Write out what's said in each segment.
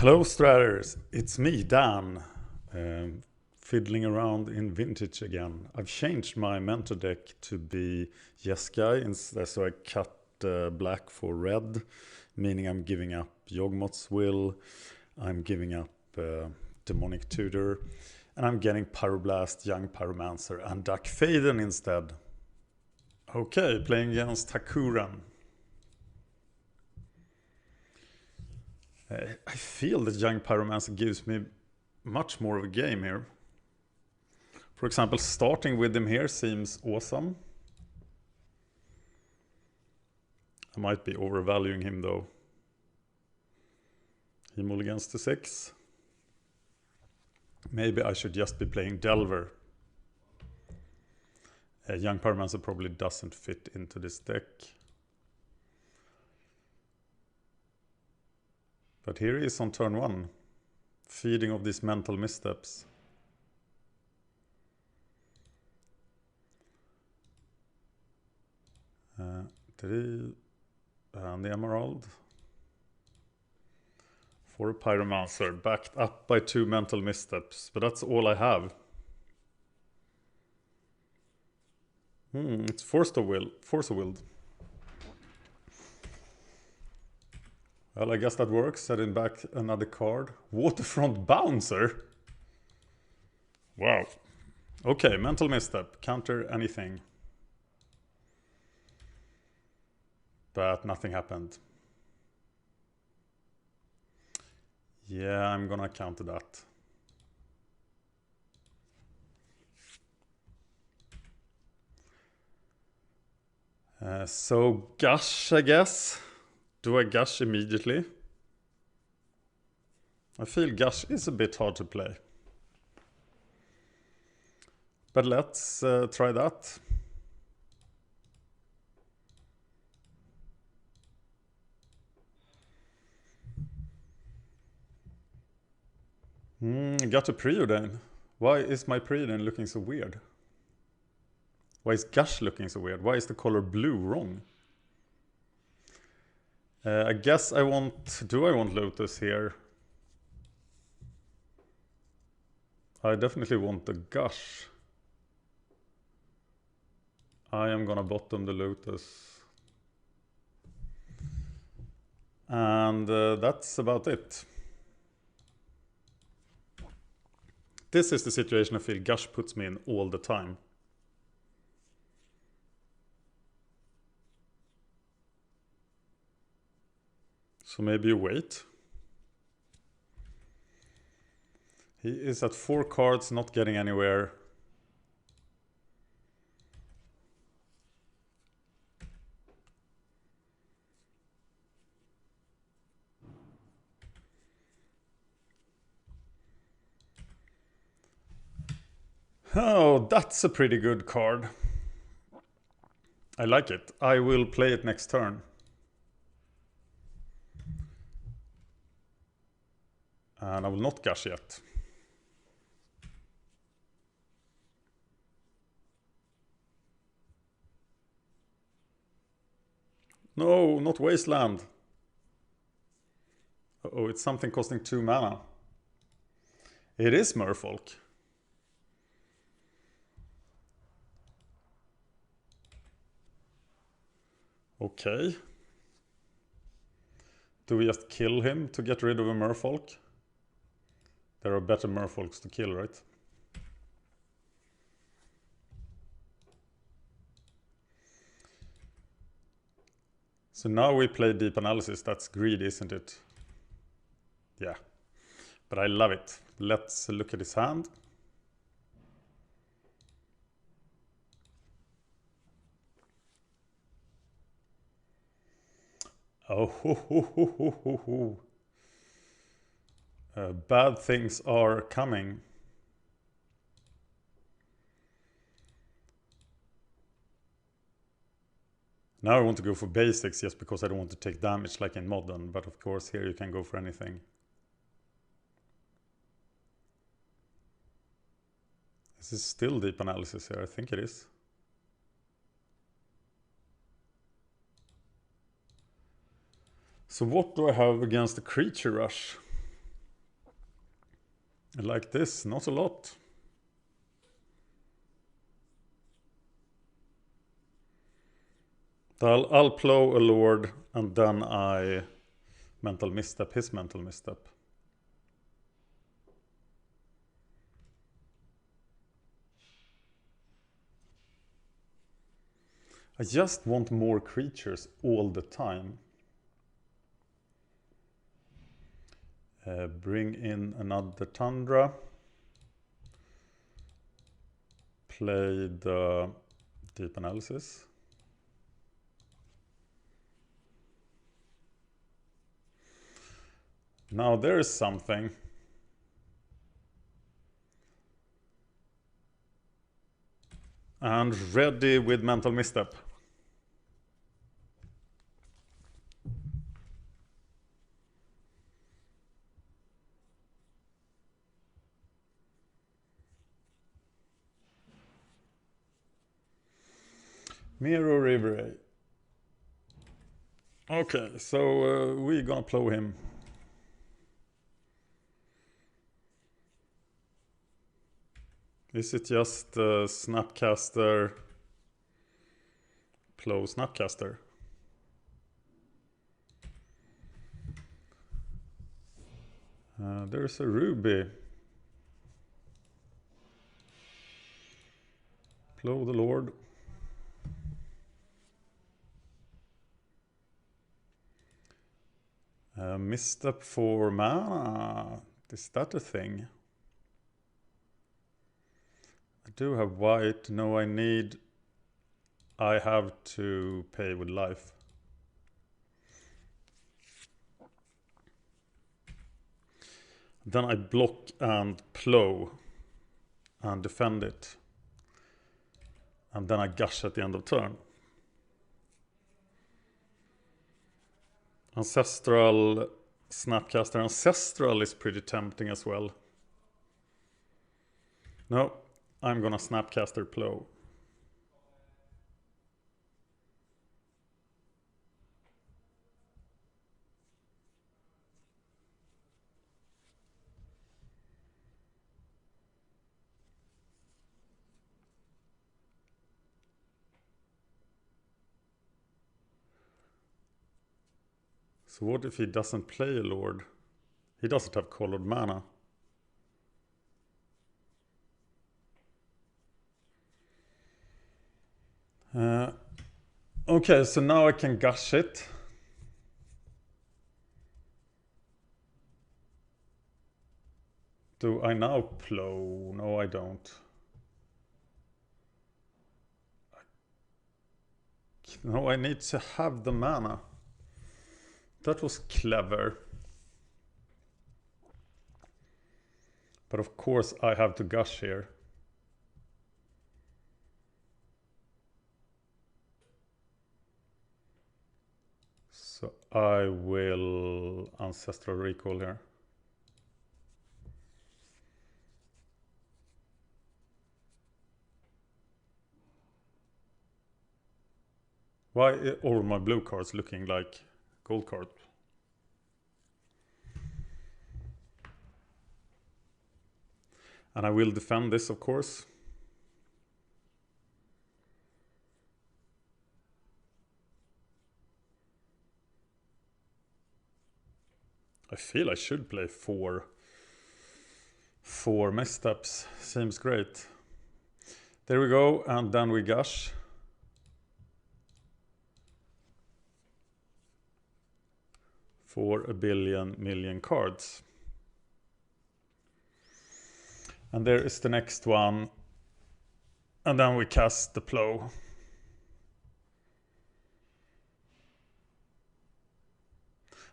Hello Stratters, it's me Dan, fiddling around in Vintage again. I've changed my mentor deck to be Yes Guy, so I cut black for red, meaning I'm giving up Yawgmoth's Will, I'm giving up Demonic Tutor, and I'm getting Pyroblast, Young Pyromancer, and Duck Faden instead. Okay, playing against Hakuran. I feel that Young Pyromancer gives me much more of a game here. For example, starting with him here seems awesome. I might be overvaluing him though. He mulligans to 6. Maybe I should just be playing Delver. Young Pyromancer probably doesn't fit into this deck. But here he is on turn 1, feeding of these mental missteps. And the Emerald. For a Pyromancer, backed up by 2 mental missteps, but that's all I have. It's Force of Willed. Well, I guess that works. Setting back another card. Waterfront Bouncer? Wow. Okay, mental misstep. Counter anything. But nothing happened. Yeah, I'm gonna counter that. So Gush, I guess. Do I Gush immediately? I feel Gush is a bit hard to play. But let's try that. Got a Preordain. Why is my Preordain looking so weird? Why is Gush looking so weird? Why is the color blue wrong? I guess I want... Do I want Lotus here? I definitely want the Gush. I am gonna bottom the Lotus. And that's about it. This is the situation I feel Gush puts me in all the time. So maybe you wait. He is at 4 cards, not getting anywhere. Oh, that's a pretty good card. I like it. I will play it next turn. And I will not Gush yet. No, not Wasteland. Uh-oh, it's something costing 2 mana. It is Merfolk. Okay. Do we just kill him to get rid of a Merfolk? There are better Merfolks to kill, right? So now we play Deep Analysis. That's greedy, isn't it? Yeah. But I love it. Let's look at his hand. Oh, ho, ho, ho, ho, ho, ho. Bad things are coming. Now I want to go for basics just because I don't want to take damage like in Modern, but of course here you can go for anything. Is this still Deep Analysis here? I think it is. So what do I have against the Creature Rush? Like this, not a lot. I'll plow a lord and then I mental misstep his mental misstep. I just want more creatures all the time. Bring in another Tundra. Play the Deep Analysis. Now there is something. And ready with mental misstep. Miro River. Okay, so we're gonna plow him. Is it just Snapcaster, plow Snapcaster? There's a Ruby. Plow the Lord. Misstep for mana. Is that a thing? I do have white. No, I have to pay with life. Then I block and plow and defend it. And then I gush at the end of turn. Ancestral Snapcaster. Ancestral is pretty tempting as well. No, I'm gonna Snapcaster plow. So what if he doesn't play a Lord? He doesn't have colored mana. Okay, so now I can gush it. Do I now plow? No, I don't. No, I need to have the mana. That was clever. But of course I have to gush here. So I will Ancestral Recall here. Why are all my blue cards looking like gold cards? And I will defend this, of course. I feel I should play four missteps. Seems great. There we go, and then we gush. For a million cards. And there is the next one. And then we cast the plow.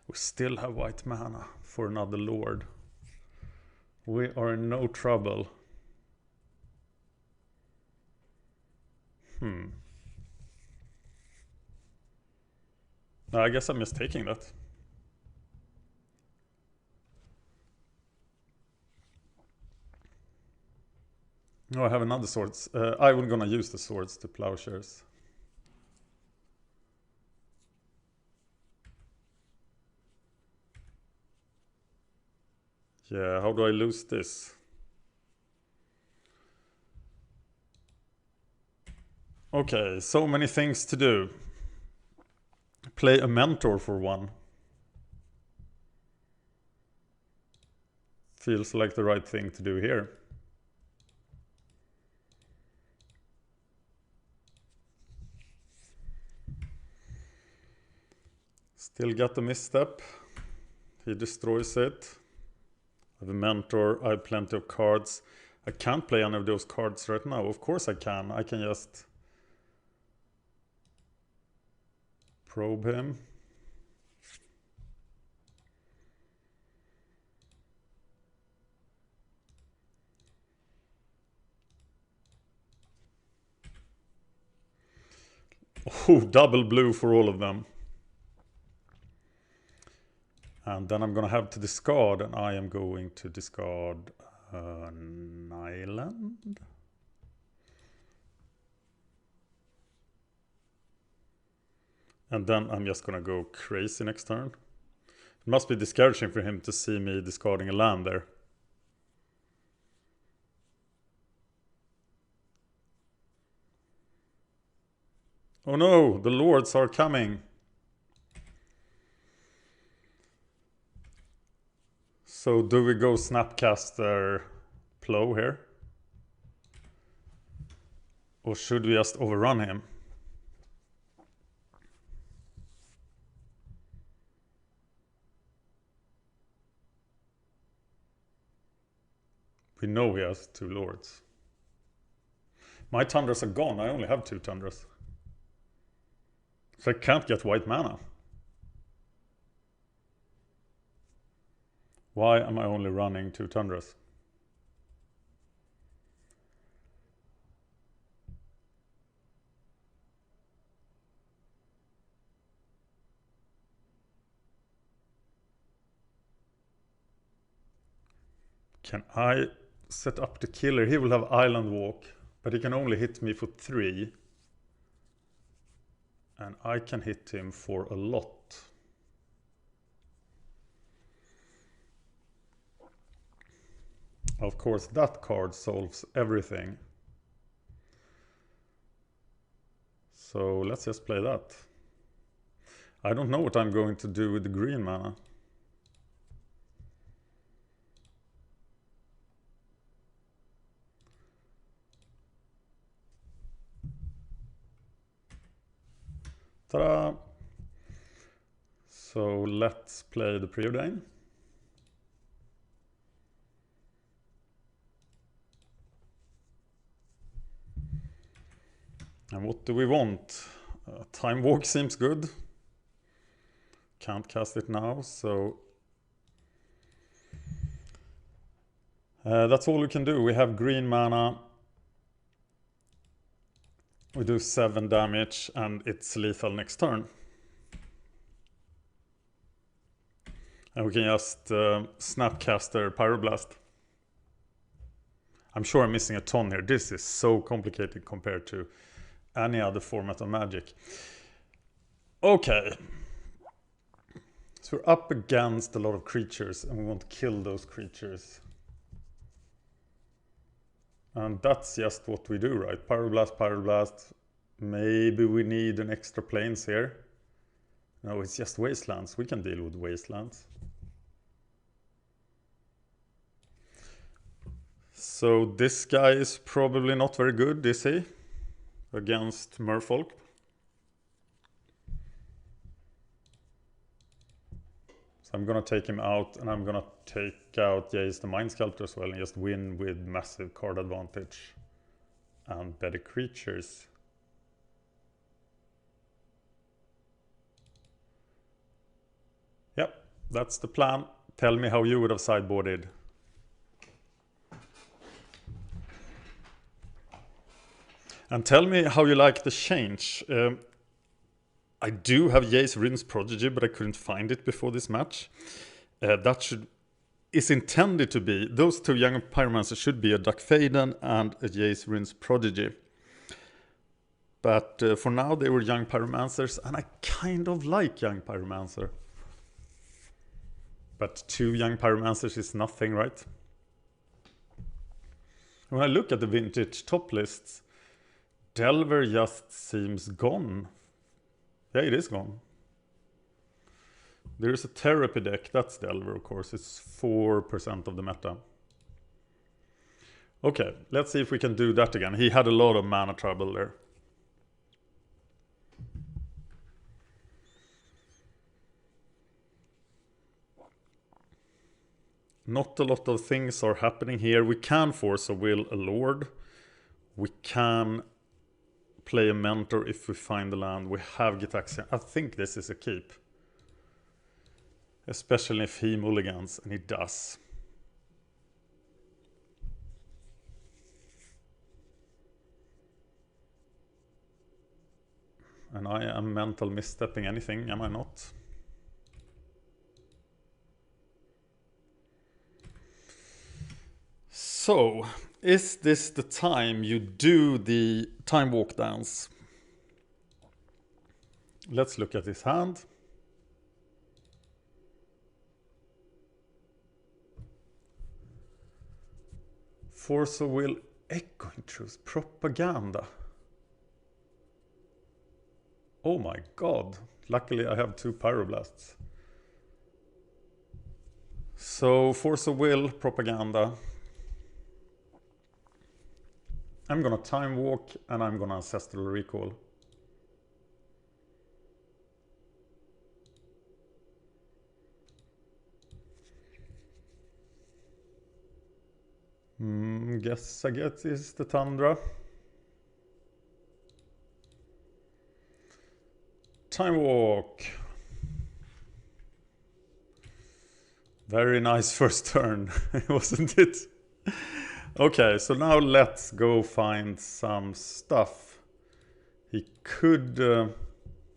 We still have white mana for another Lord. We are in no trouble. I guess I'm just taking that. No, I have another swords. I'm gonna use the swords to plowshares. Yeah, how do I lose this? Okay, so many things to do. Play a mentor for one. Feels like the right thing to do here. Still got the misstep. He destroys it. I have a mentor, I have plenty of cards. I can't play any of those cards right now. Of course I can. I can just probe him. Oh, double blue for all of them. And then I'm going to have to discard, and I am going to discard an island. And then I'm just going to go crazy next turn. It must be discouraging for him to see me discarding a land there. Oh no, the lords are coming. So do we go Snapcaster Plow here? Or should we just overrun him? We know he has 2 lords. My Tundras are gone, I only have 2 Tundras. So I can't get white mana. Why am I only running 2 Tundras? Can I set up the killer? He will have Island Walk, but he can only hit me for 3. And I can hit him for a lot. Of course, that card solves everything. So let's just play that. I don't know what I'm going to do with the green mana. Ta-da! So let's play the Preordain. And what do we want? Time Walk seems good. Can't cast it now, so that's all we can do. We have green mana. We do 7 damage and it's lethal next turn. And we can just Snapcaster Pyroblast. I'm sure I'm missing a ton here. This is so complicated compared to any other format of Magic. Okay. So we're up against a lot of creatures and we want to kill those creatures. And that's just what we do, right? Pyroblast, Pyroblast. Maybe we need an extra planes here. No, it's just wastelands. We can deal with wastelands. So this guy is probably not very good, is he? Against Merfolk. So I'm gonna take him out and I'm gonna take out Jace the Mind Sculptor as well and just win with massive card advantage and better creatures. Yep, that's the plan. Tell me how you would have sideboarded. And tell me how you like the change. I do have Jace Rin's Prodigy, but I couldn't find it before this match. Is intended to be, those 2 young Pyromancers should be a Duck Faden and a Jace Rin's Prodigy. But for now they were young Pyromancers, and I kind of like young Pyromancer. But 2 young Pyromancers is nothing, right? When I look at the vintage top lists, Delver just seems gone. Yeah, it is gone. There is a therapy deck, that's Delver of course, it's 4% of the meta. Okay, let's see if we can do that again. He had a lot of mana trouble there. Not a lot of things are happening here. We can force a will a lord. We can play a mentor if we find the land. We have Gitaxian. I think this is a keep. Especially if he mulligans, and he does. And I am mental misstepping anything, am I not? So, is this the time you do the time walk dance? Let's look at his hand. Force of will, echoing truth, propaganda. Oh my god, luckily I have 2 pyroblasts. So, force of will, propaganda. I'm gonna time walk and I'm gonna ancestral recall. Guess I get is the Tundra. Time walk. Very nice first turn, wasn't it? Okay, so now let's go find some stuff. He could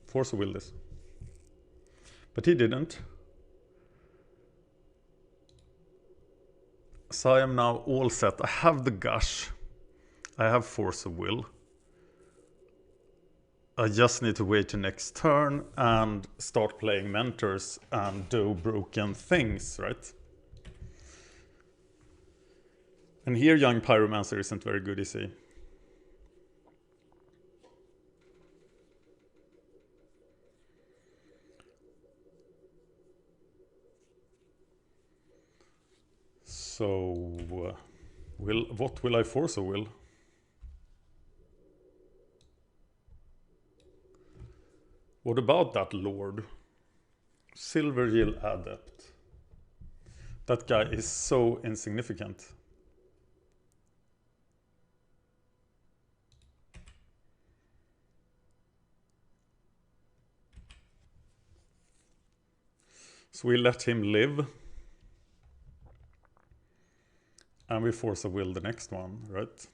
force a will this. But he didn't. So I am now all set. I have the gush. I have force of will. I just need to wait till next turn and start playing mentors and do broken things, right? And here young pyromancer isn't very good, is he? So, what will I force a will? What about that lord? Silvergill Adept. That guy is so insignificant. So we let him live. And we force a will the next one, right?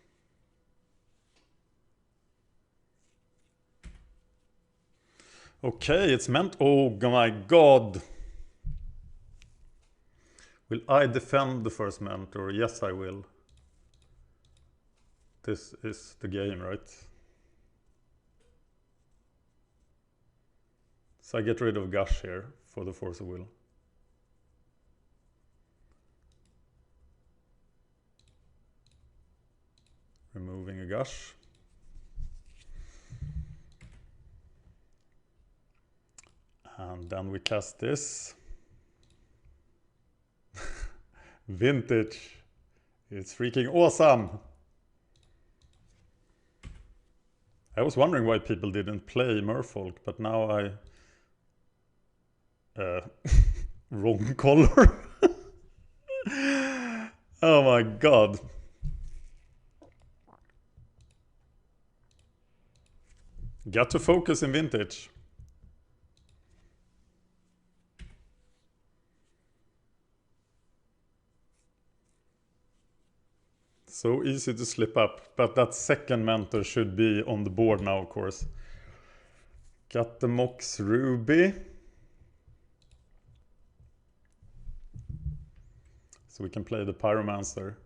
Okay, it's meant... Oh my god! Will I defend the first mentor? Yes, I will. This is the game, right? So I get rid of Gush here for the force of will. Removing a Gush. And then we cast this. Vintage. It's freaking awesome. I was wondering why people didn't play Merfolk, but now I... wrong color. Oh my god. Got to focus in Vintage. So easy to slip up, but that second mentor should be on the board now, of course. Got the Mox Ruby. So we can play the Pyromancer.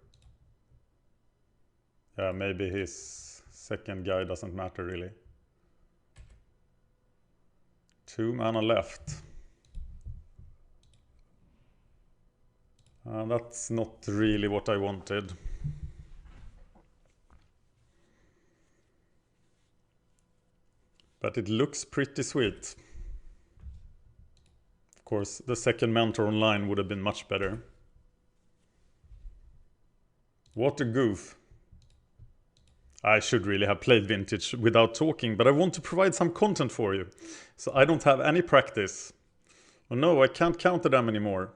Yeah, maybe his second guy doesn't matter really. 2 mana left. That's not really what I wanted. but it looks pretty sweet. Of course, the second mentor online would have been much better. What a goof. I should really have played Vintage without talking, but I want to provide some content for you. So I don't have any practice. Oh no, I can't counter them anymore.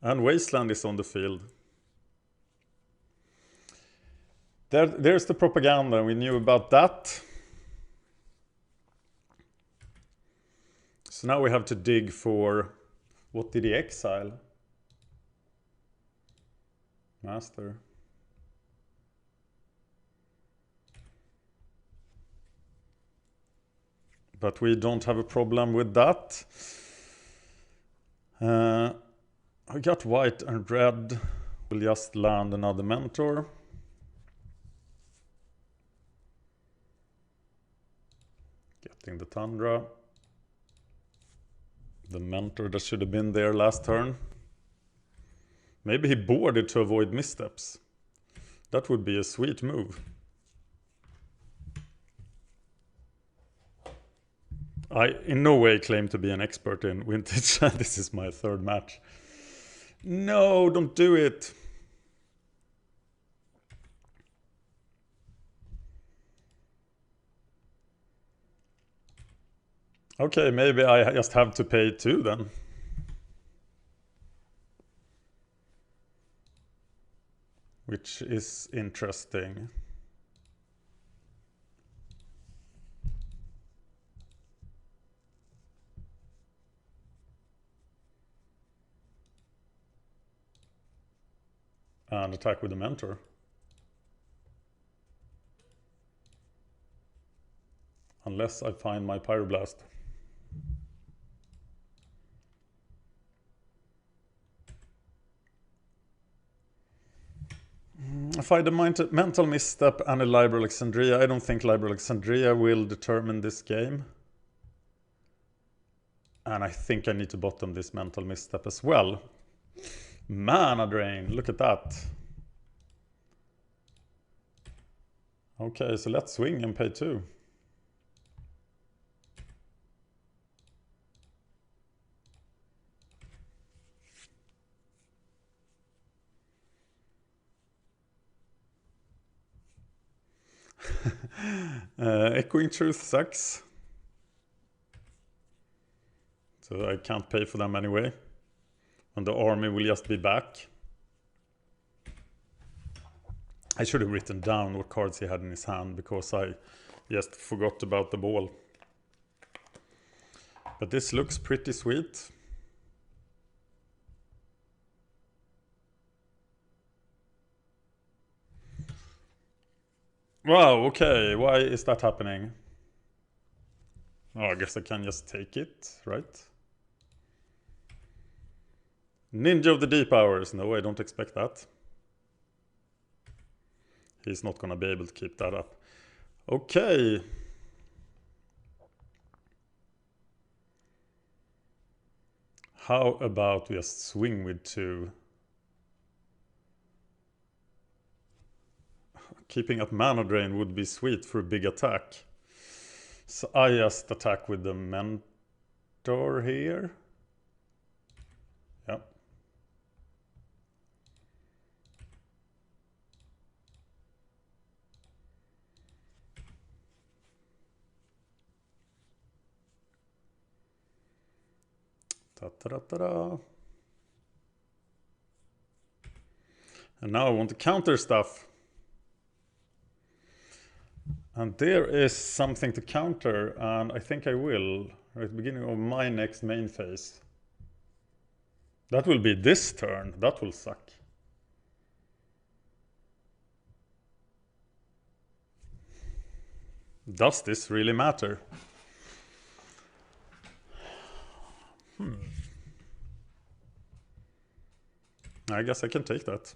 And Wasteland is on the field. There's the propaganda, we knew about that. So now we have to dig for... What did he exile? Master. But we don't have a problem with that. I got white and red. We'll just land another mentor. Getting the Tundra. The mentor that should have been there last turn. Maybe he boarded to avoid missteps. That would be a sweet move. I in no way claim to be an expert in Vintage. This is my third match. No, don't do it. Okay, maybe I just have to pay 2 then. Which is interesting. And attack with the mentor. Unless I find my Pyroblast. If I had a mental misstep and a Library Alexandria, I don't think Library Alexandria will determine this game. And I think I need to bottom this mental misstep as well. Mana drain, look at that. Okay, so let's swing and pay 2. Echoing Truth sucks. So I can't pay for them anyway. And the army will just be back. I should have written down what cards he had in his hand because I just forgot about the ball. But this looks pretty sweet. Wow, okay, why is that happening? Oh, I guess I can just take it, right? Ninja of the Deep Hours. No, I don't expect that. He's not gonna be able to keep that up. Okay. How about we just swing with 2? Keeping up mana drain would be sweet for a big attack. So I just attack with the mentor here. Yep. Ta-ta-da-ta-da. And now I want to counter stuff. And there is something to counter, and I think I will right at the beginning of my next main phase. That will be this turn. That will suck. Does this really matter? I guess I can take that.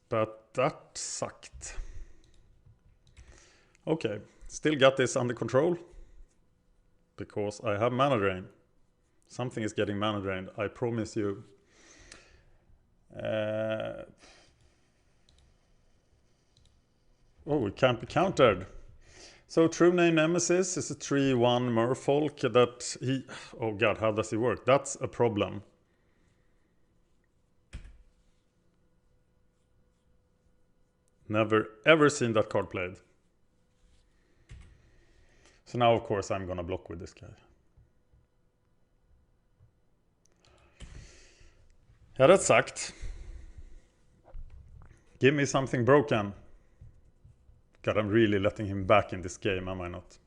But that sucked. Okay, still got this under control. Because I have mana drain. Something is getting mana drained, I promise you. Oh, it can't be countered. So True Name Nemesis is a 3/1 Merfolk that he... Oh god, how does it work? That's a problem. Never ever seen that card played. So now of course I'm gonna block with this guy. Yeah, that sucked. Give me something broken. God, I'm really letting him back in this game, am I not?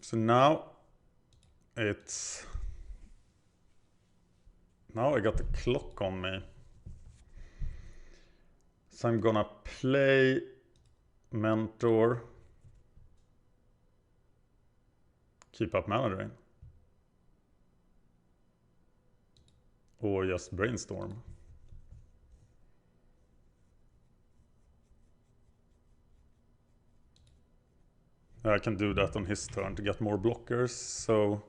So now it's... Now I got the clock on me. So I'm gonna play Mentor. Keep up mana drain. Or just Brainstorm. I can do that on his turn to get more blockers, so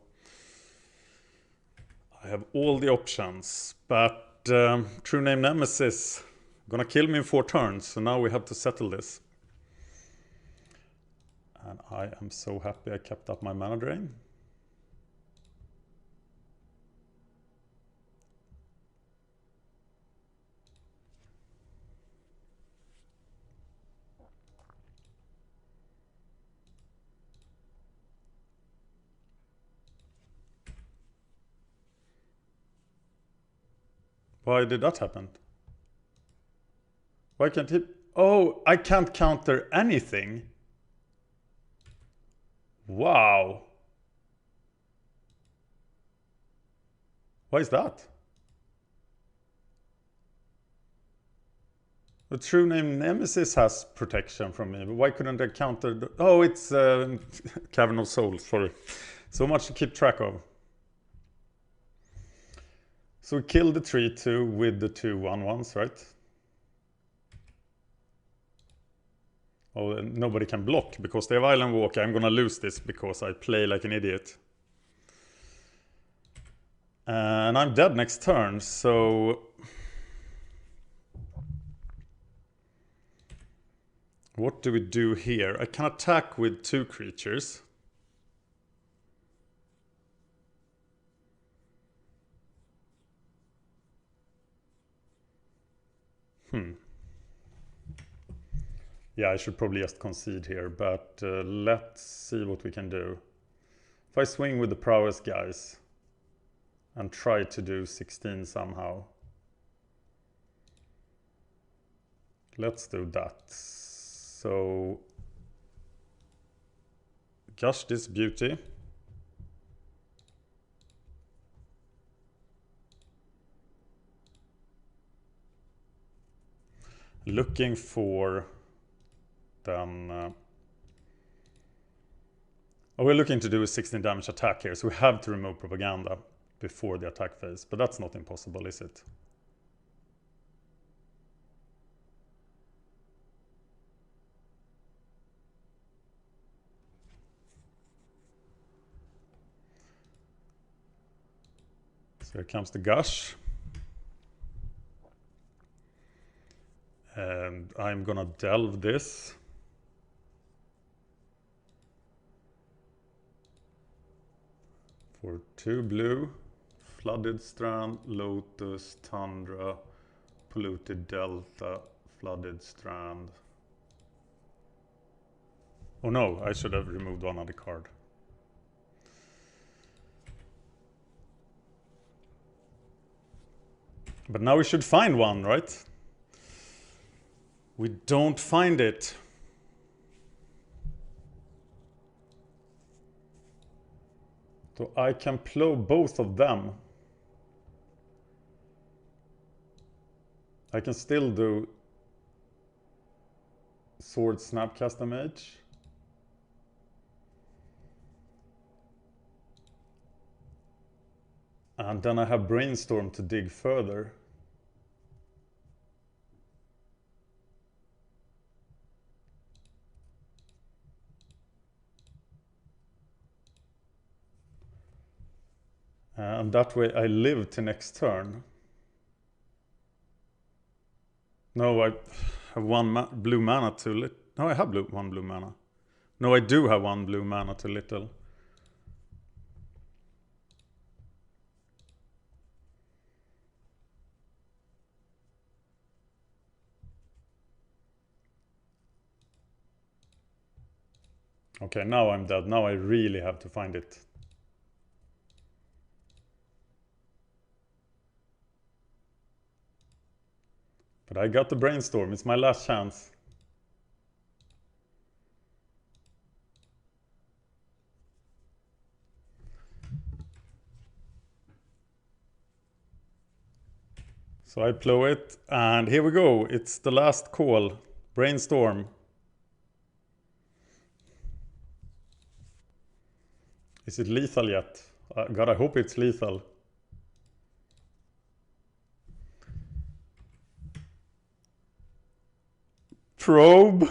I have all the options. But True Name Nemesis gonna kill me in 4 turns, so now we have to settle this. And I am so happy I kept up my mana drain. Why did that happen? Why can't he... Oh, I can't counter anything. Wow. Why is that? The True Name Nemesis has protection from me, but why couldn't I counter... Oh, it's Cavern of Souls, sorry. So much to keep track of. So we killed the 3/2 with the 2 1/1s, right? Oh, nobody can block because they have Island Walk. I'm gonna lose this because I play like an idiot. And I'm dead next turn, so... What do we do here? I can attack with 2 creatures. Yeah, I should probably just concede here, but let's see what we can do. If I swing with the prowess guys and try to do 16 somehow. Let's do that. So gush this beauty. Looking for then... oh, we're looking to do a 16 damage attack here, so we have to remove propaganda before the attack phase, but that's not impossible, is it? So here comes the gush. And I'm gonna delve this. For 2 blue, Flooded Strand, Lotus, Tundra, Polluted Delta, Flooded Strand. Oh no, I should have removed one other card. But now we should find one, right? We don't find it. So I can plow both of them. I can still do Sword Snapcast damage. And then I have Brainstorm to dig further. And that way I live to next turn. No, I have one blue mana too little. No, I have one blue mana. No, I do have one blue mana too little. Okay, now I'm dead. Now I really have to find it. But I got the brainstorm. It's my last chance. So I blow it, and here we go. It's the last call. Brainstorm. Is it lethal yet? God, I hope it's lethal. Probe.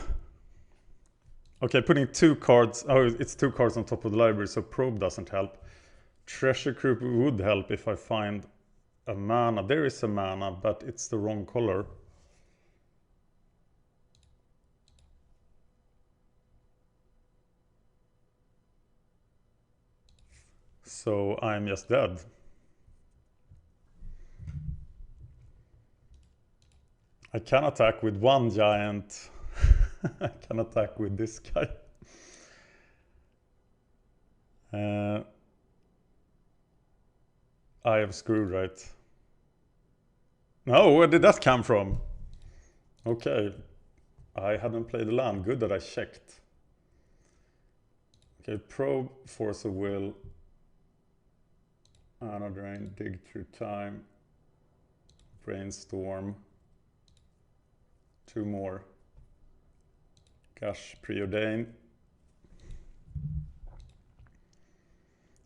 Okay, putting 2 cards. Oh, it's 2 cards on top of the library, so probe doesn't help. Treasure Croup would help if I find a mana. There is a mana, but it's the wrong color. So I'm just dead. I can attack with one giant. I can attack with this guy. I have screwed, right? No, where did that come from? Okay. I hadn't played the land. Good that I checked. Okay, probe, force of will. Mana drain, dig through time. Brainstorm. 2 more. Gush, preordain.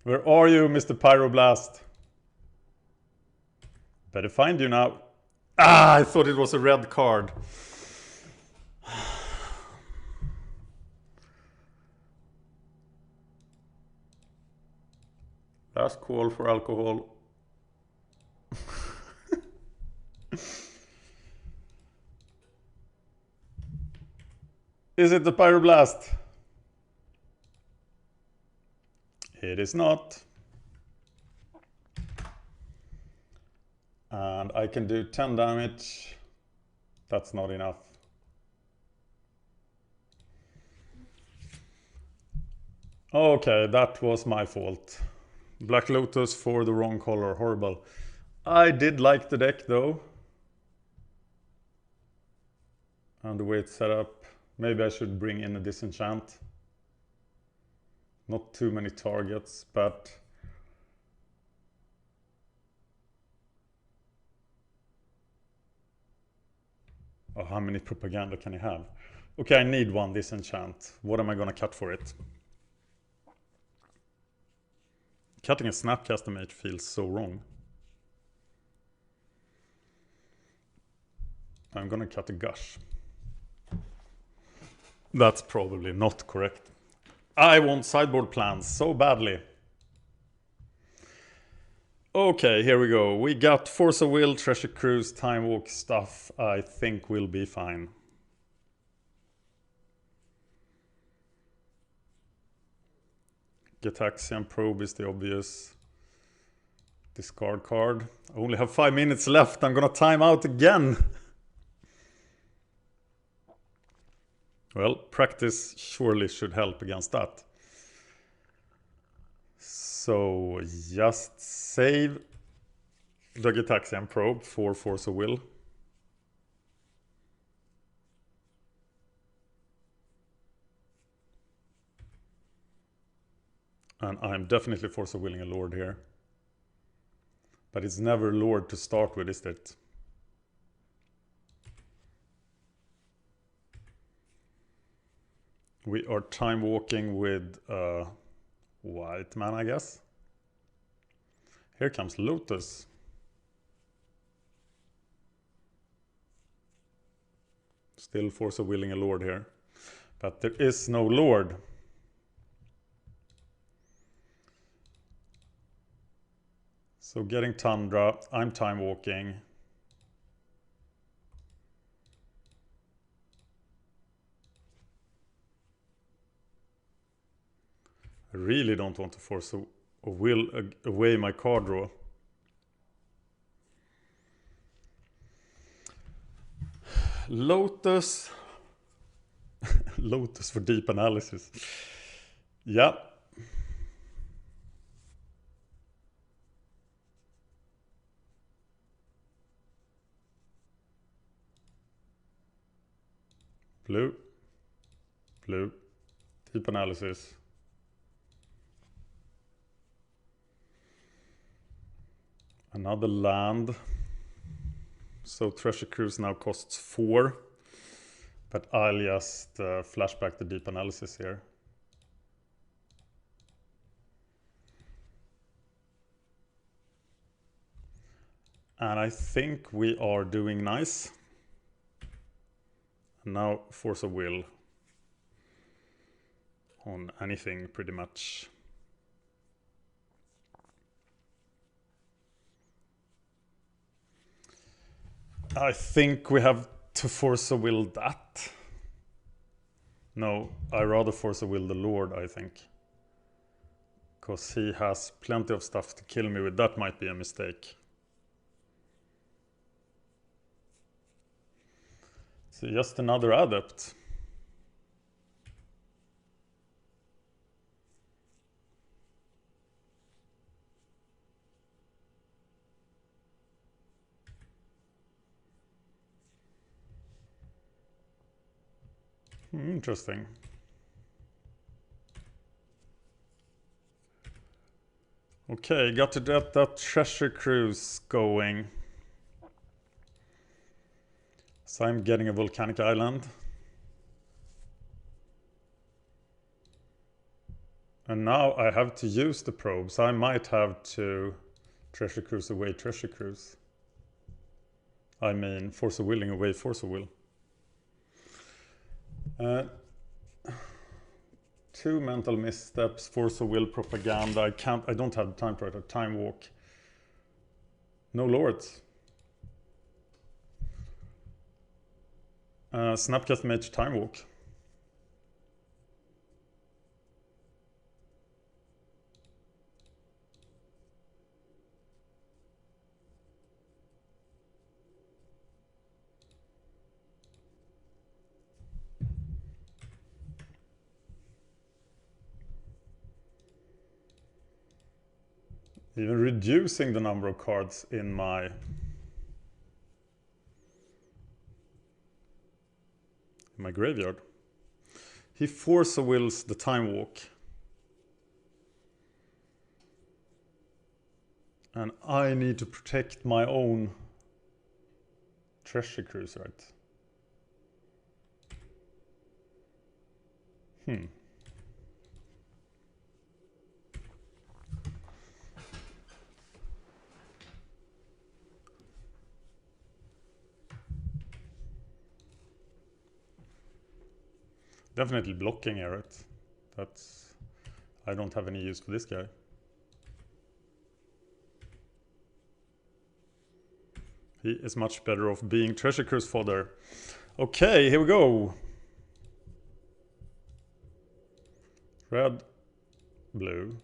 Where are you, Mr. Pyroblast? Better find you now. Ah, I thought it was a red card. Last call for alcohol. Is it the Pyroblast? It is not. And I can do 10 damage. That's not enough. Okay, that was my fault. Black Lotus for the wrong color. Horrible. I did like the deck though. And the way it's set up. Maybe I should bring in a disenchant. Not too many targets, but... Oh, how many propaganda can you have? Okay, I need one disenchant. What am I gonna cut for it? Cutting a Snapcaster Mage feels so wrong. I'm gonna cut a Gush. That's probably not correct. I want sideboard plans so badly. Okay, here we go. We got Force of Will, Treasure Cruise, Time Walk stuff. I think we'll be fine. Gataxian Probe is the obvious discard card. I only have 5 minutes left. I'm gonna time out again. Well, practice surely should help against that. So just save the Gataxian Probe for Force of Will. And I'm definitely Force of Willing a Lord here. But it's never Lord to start with, is it? We are time walking with white man, I guess. Here comes Lotus. Still Force of Willing a Lord here. But there is no Lord. So getting Tundra, I'm time walking. I really don't want to force a will away my card draw. Lotus. Lotus for deep analysis. Yeah. Blue. Blue. Deep analysis. Another land. So Treasure Cruise now costs 4. But I'll just flashback the deep analysis here. And I think we are doing nice. And now Force of Will. On anything pretty much. I think we have to Force of Will that. No, I rather Force of Will the Lord, I think. Because he has plenty of stuff to kill me with. That might be a mistake. So just another adept. Interesting. Okay, got to get that Treasure Cruise going. So I'm getting a volcanic island. And now I have to use the probe, so I might have to Treasure Cruise away Treasure Cruise. I mean, Force of Willing away Force of Will. 2 mental missteps, Force of Will, propaganda. I don't have time for it. Time walk. No lords. Snapcast Mage, time walk. Even reducing the number of cards in my graveyard. He Force of Wills the time walk. And I need to protect my own Treasure Cruise, right? Definitely blocking here, right? That's... I don't have any use for this guy. He is much better off being Treasure Cruise fodder. Okay, here we go. Red, blue,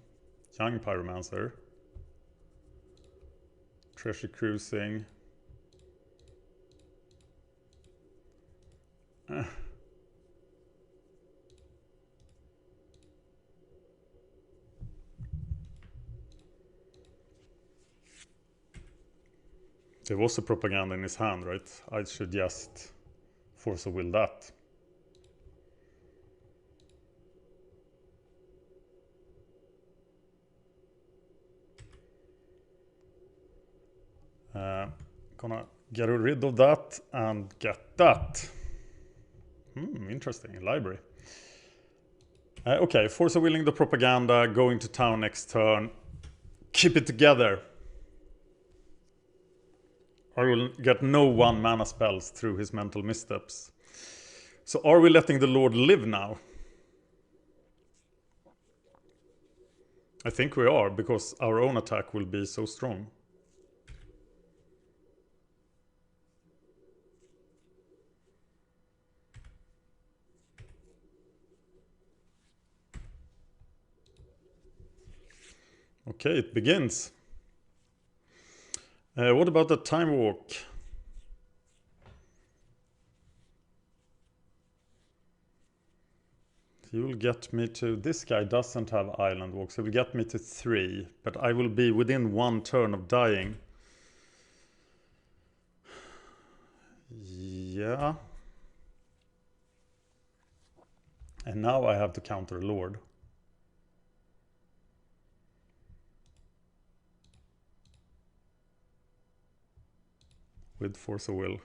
young pyromancer, Treasure Cruising. There was a propaganda in his hand, right? I should just Force of Will that. Gonna get rid of that and get that. Interesting. Library. Okay, Force of Willing the propaganda, going to town next turn. Keep it together. I will get no 1 mana spells through his mental missteps. So are we letting the Lord live now? I think we are, because our own attack will be so strong. Okay, it begins. What about the time walk? He will get me to... This guy doesn't have island walk, so he will get me to 3. But I will be within 1 turn of dying. Yeah. And now I have to counter a Lord. With Force of Will.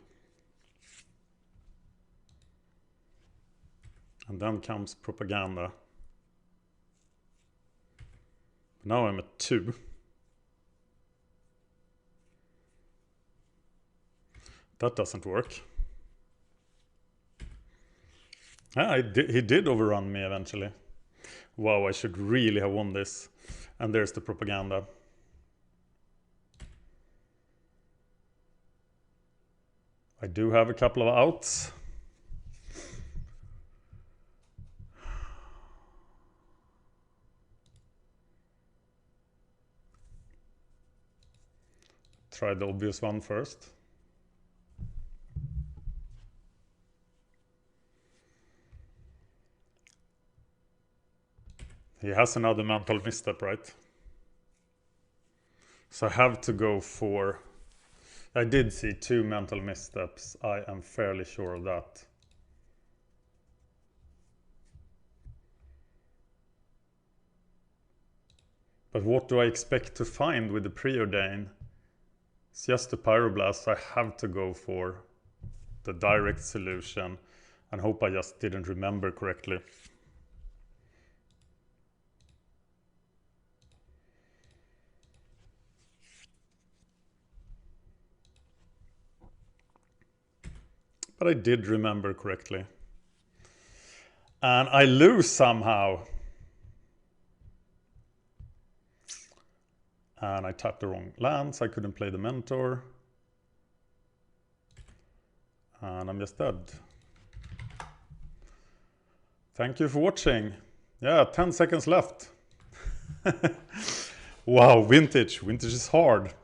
And then comes Propaganda. Now I'm at 2. That doesn't work. Ah, he did overrun me eventually. Wow, I should really have won this. And there's the Propaganda. I do have a couple of outs. Try the obvious one first. He has another mental misstep, right? So I have to go for... I did see 2 mental missteps. I am fairly sure of that. But what do I expect to find with the Preordain? It's just a Pyroblast, so I have to go for the direct solution and hope I just didn't remember correctly. But I did remember correctly. And I lose somehow. And I tapped the wrong lands. I couldn't play the Mentor. And I'm just dead. Thank you for watching. Yeah, 10 seconds left. Wow, vintage. Vintage is hard.